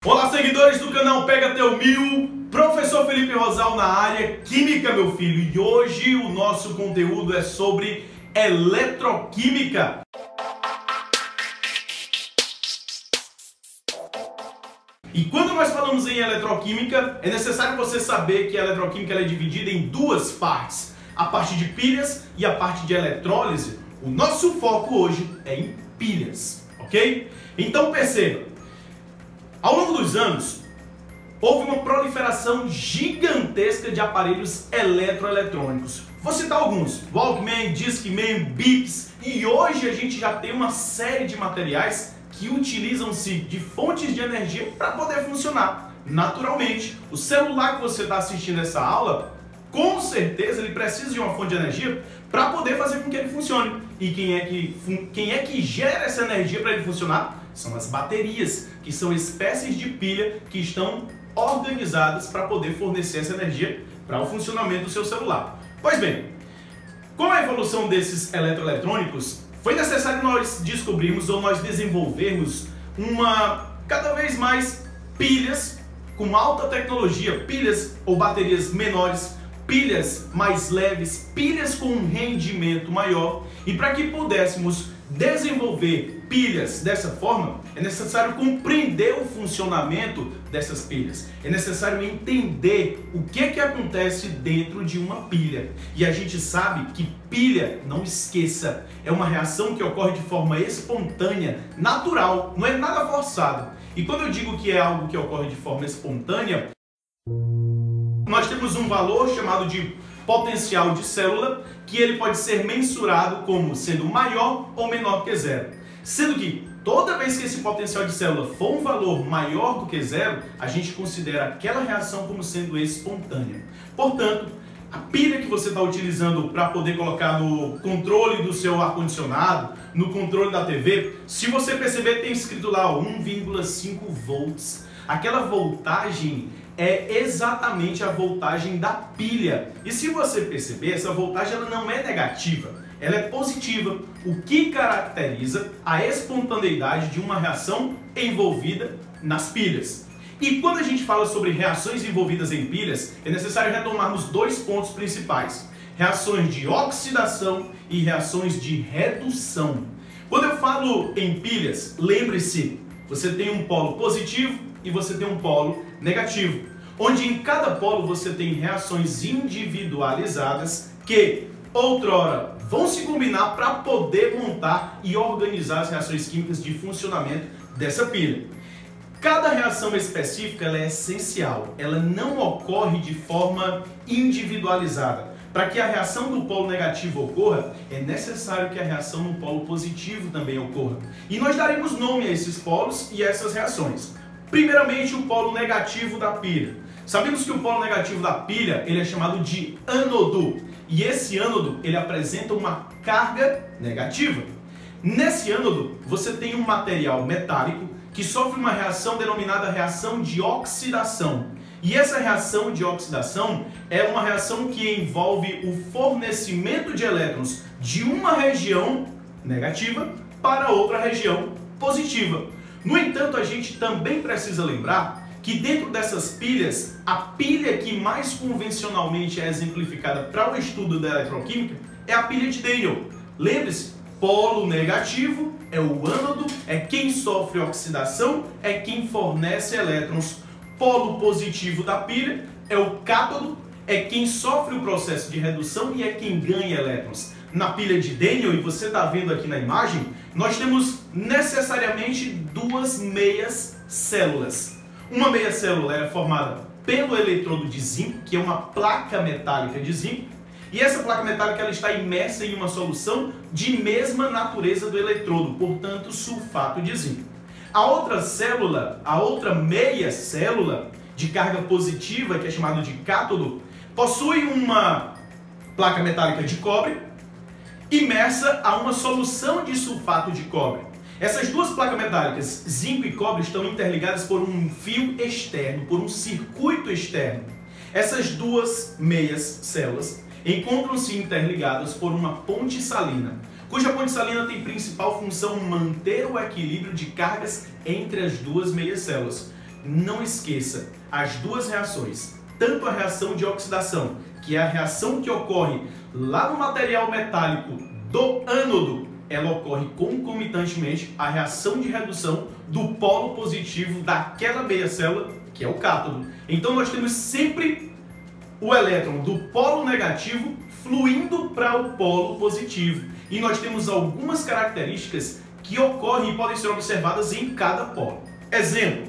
Olá, seguidores do canal Pega Teu Mil, professor Felipe Rosal na área Química, meu filho, e hoje o nosso conteúdo é sobre eletroquímica. E quando nós falamos em eletroquímica, é necessário você saber que a eletroquímica ela é dividida em duas partes, a parte de pilhas e a parte de eletrólise. O nosso foco hoje é em pilhas, ok? Então perceba, ao longo dos anos, houve uma proliferação gigantesca de aparelhos eletroeletrônicos. Vou citar alguns: Walkman, Discman, Beeps, e hoje a gente já tem uma série de materiais que utilizam-se de fontes de energia para poder funcionar. Naturalmente, o celular que você está assistindo essa aula, com certeza ele precisa de uma fonte de energia para poder fazer com que ele funcione. E quem é que gera essa energia para ele funcionar? São as baterias, que são espécies de pilha que estão organizadas para poder fornecer essa energia para o funcionamento do seu celular. Pois bem, com a evolução desses eletroeletrônicos, foi necessário nós descobrirmos ou nós desenvolvermos cada vez mais pilhas com alta tecnologia, pilhas ou baterias menores, pilhas mais leves, pilhas com um rendimento maior. E para que pudéssemos desenvolver pilhas dessa forma, é necessário compreender o funcionamento dessas pilhas. É necessário entender o que acontece dentro de uma pilha. E a gente sabe que pilha, não esqueça, é uma reação que ocorre de forma espontânea, natural, não é nada forçado. E quando eu digo que é algo que ocorre de forma espontânea, nós temos um valor chamado de potencial de célula, que ele pode ser mensurado como sendo maior ou menor que zero. Sendo que toda vez que esse potencial de célula for um valor maior do que zero, a gente considera aquela reação como sendo espontânea. Portanto, a pilha que você está utilizando para poder colocar no controle do seu ar-condicionado, no controle da TV, se você perceber, tem escrito lá 1,5 volts. Aquela voltagem é exatamente a voltagem da pilha. E se você perceber, essa voltagem ela não é negativa, ela é positiva, o que caracteriza a espontaneidade de uma reação envolvida nas pilhas. E quando a gente fala sobre reações envolvidas em pilhas, é necessário retomarmos dois pontos principais: reações de oxidação e reações de redução. Quando eu falo em pilhas, lembre-se, você tem um polo positivo e você tem um polo negativo, onde em cada polo você tem reações individualizadas que outrora vão se combinar para poder montar e organizar as reações químicas de funcionamento dessa pilha. Cada reação específica ela é essencial, ela não ocorre de forma individualizada. Para que a reação do polo negativo ocorra, é necessário que a reação no polo positivo também ocorra. E nós daremos nome a esses polos e a essas reações. Primeiramente, o polo negativo da pilha. Sabemos que o polo negativo da pilha ele é chamado de ânodo. E esse ânodo ele apresenta uma carga negativa. Nesse ânodo, você tem um material metálico que sofre uma reação denominada reação de oxidação. E essa reação de oxidação é uma reação que envolve o fornecimento de elétrons de uma região negativa para outra região positiva. No entanto, a gente também precisa lembrar que dentro dessas pilhas, a pilha que mais convencionalmente é exemplificada para o estudo da eletroquímica é a pilha de Daniell. Lembre-se, polo negativo é o ânodo, é quem sofre oxidação, é quem fornece elétrons. Polo positivo da pilha é o cátodo, é quem sofre o processo de redução e é quem ganha elétrons. Na pilha de Daniell, e você está vendo aqui na imagem, nós temos necessariamente duas meias células. Uma meia célula é formada pelo eletrodo de zinco, que é uma placa metálica de zinco, e essa placa metálica ela está imersa em uma solução de mesma natureza do eletrodo, portanto sulfato de zinco. A outra célula, a outra meia célula de carga positiva, que é chamada de cátodo, possui uma placa metálica de cobre imersa a uma solução de sulfato de cobre. Essas duas placas metálicas, zinco e cobre, estão interligadas por um fio externo, por um circuito externo. Essas duas meias células encontram-se interligadas por uma ponte salina, cuja ponte salina tem principal função manter o equilíbrio de cargas entre as duas meias células. não esqueça as duas reações, tanto a reação de oxidação, que é a reação que ocorre lá no material metálico do ânodo, ela ocorre concomitantemente à reação de redução do polo positivo daquela meia célula, que é o cátodo. Então nós temos sempre o elétron do polo negativo fluindo para o polo positivo. E nós temos algumas características que ocorrem e podem ser observadas em cada polo. Exemplo,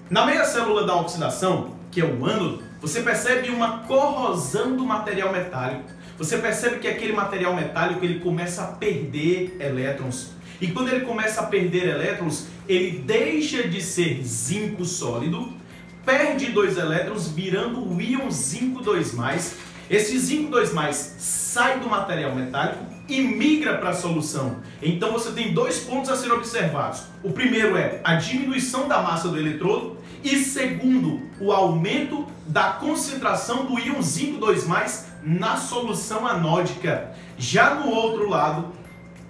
na meia célula da oxidação, que é o ânodo, você percebe uma corrosão do material metálico. Você percebe que aquele material metálico ele começa a perder elétrons. E quando ele começa a perder elétrons, ele deixa de ser zinco sólido, perde 2 elétrons, virando o íon zinco 2+. Esse zinco 2+ sai do material metálico e migra para a solução. Então você tem 2 pontos a serem observados. O primeiro é a diminuição da massa do eletrodo e segundo, o aumento da concentração do íon zinco 2+ na solução anódica. Já no outro lado,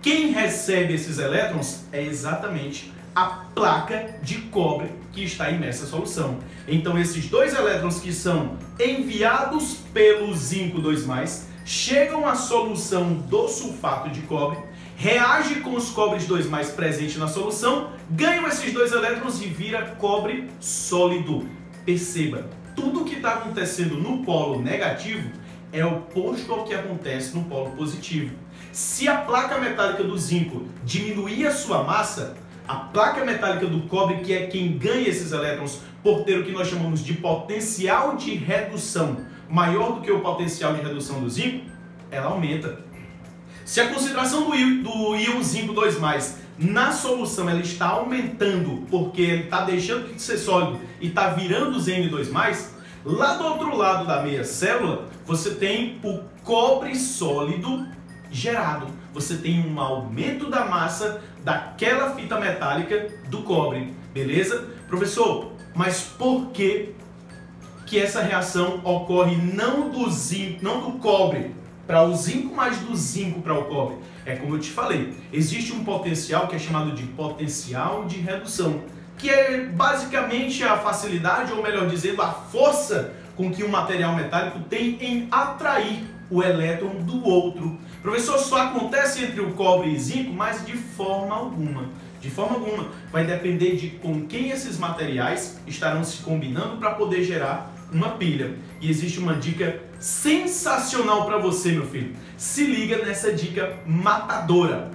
quem recebe esses elétrons é exatamente a placa de cobre que está imersa na solução. Então esses 2 elétrons que são enviados pelo zinco 2+, chegam à solução do sulfato de cobre, reage com os cobres 2+ presentes na solução, ganham esses 2 elétrons e vira cobre sólido. Perceba, tudo que está acontecendo no polo negativo é oposto ao que acontece no polo positivo. Se a placa metálica do zinco diminuir a sua massa, a placa metálica do cobre, que é quem ganha esses elétrons por ter o que nós chamamos de potencial de redução maior do que o potencial de redução do zinco, ela aumenta. Se a concentração do íon zinco 2+ na solução ela está aumentando porque ele está deixando de ser sólido e está virando Zn2+, lá do outro lado da meia célula você tem o cobre sólido gerado. Você tem um aumento da massa daquela fita metálica do cobre, beleza? Professor, mas por que essa reação ocorre não do cobre para o zinco, mas do zinco para o cobre? É como eu te falei, existe um potencial que é chamado de potencial de redução, que é basicamente a facilidade, ou melhor dizendo, a força com que um material metálico tem em atrair o elétron do outro. Professor, só acontece entre o cobre e zinco, mas de forma alguma. De forma alguma. Vai depender de com quem esses materiais estarão se combinando para poder gerar uma pilha. E existe uma dica sensacional para você, meu filho. Se liga nessa dica matadora.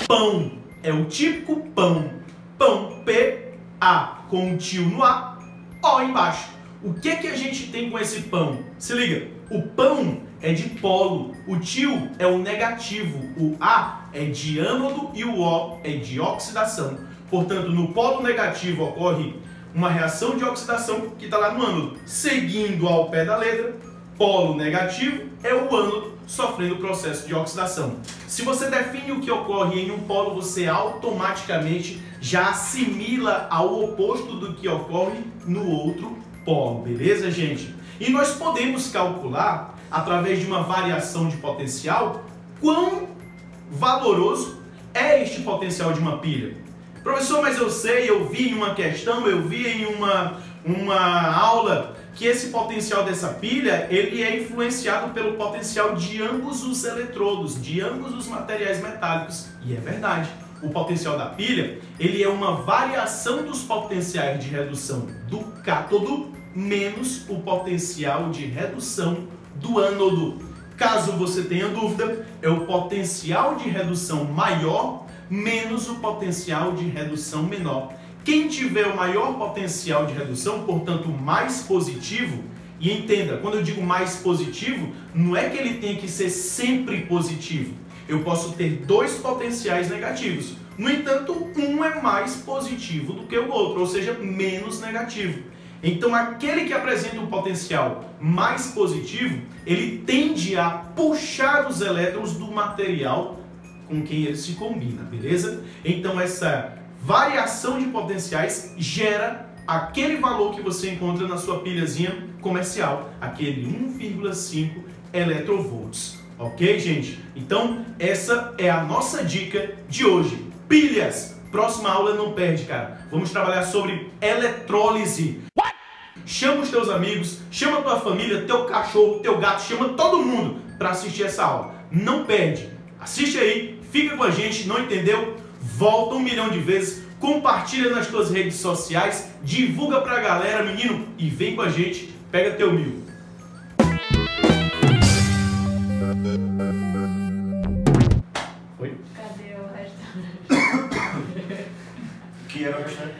Pão. É o típico pão. Pão, P-A, com o tio no A, O embaixo. O que a gente tem com esse pão? Se liga. O pão é de polo, o tio é o negativo, o A é de ânodo e o O é de oxidação. Portanto, no polo negativo ocorre uma reação de oxidação que está lá no ânodo. Seguindo ao pé da letra, polo negativo é o ânodo sofrendo o processo de oxidação. Se você define o que ocorre em um polo, você automaticamente já assimila ao oposto do que ocorre no outro polo, beleza, gente? E nós podemos calcular, através de uma variação de potencial, quão valoroso é este potencial de uma pilha. Professor, mas eu sei, eu vi em uma questão, eu vi em uma aula que esse potencial dessa pilha, ele é influenciado pelo potencial de ambos os eletrodos, de ambos os materiais metálicos. E é verdade. O potencial da pilha, ele é uma variação dos potenciais de redução do cátodo menos o potencial de redução do ânodo. Caso você tenha dúvida, é o potencial de redução maior menos o potencial de redução menor. Quem tiver o maior potencial de redução, portanto mais positivo, e entenda, quando eu digo mais positivo, não é que ele tem que ser sempre positivo. Eu posso ter 2 potenciais negativos. No entanto, um é mais positivo do que o outro, ou seja, menos negativo. Então, aquele que apresenta um potencial mais positivo, ele tende a puxar os elétrons do material com quem ele se combina, beleza? Então, essa variação de potenciais gera aquele valor que você encontra na sua pilhazinha comercial, aquele 1,5 eletrovolts. Ok, gente? Então, essa é a nossa dica de hoje. Pilhas Próxima aula não perde, cara. Vamos trabalhar sobre eletrólise. Chama os teus amigos, chama a tua família, teu cachorro, teu gato, chama todo mundo para assistir essa aula. Não perde. Assiste aí, fica com a gente, não entendeu? Volta 1 milhão de vezes, compartilha nas tuas redes sociais, divulga pra galera, menino, e vem com a gente, pega teu 1000. Foi? Cadê o resto? Que era bastante.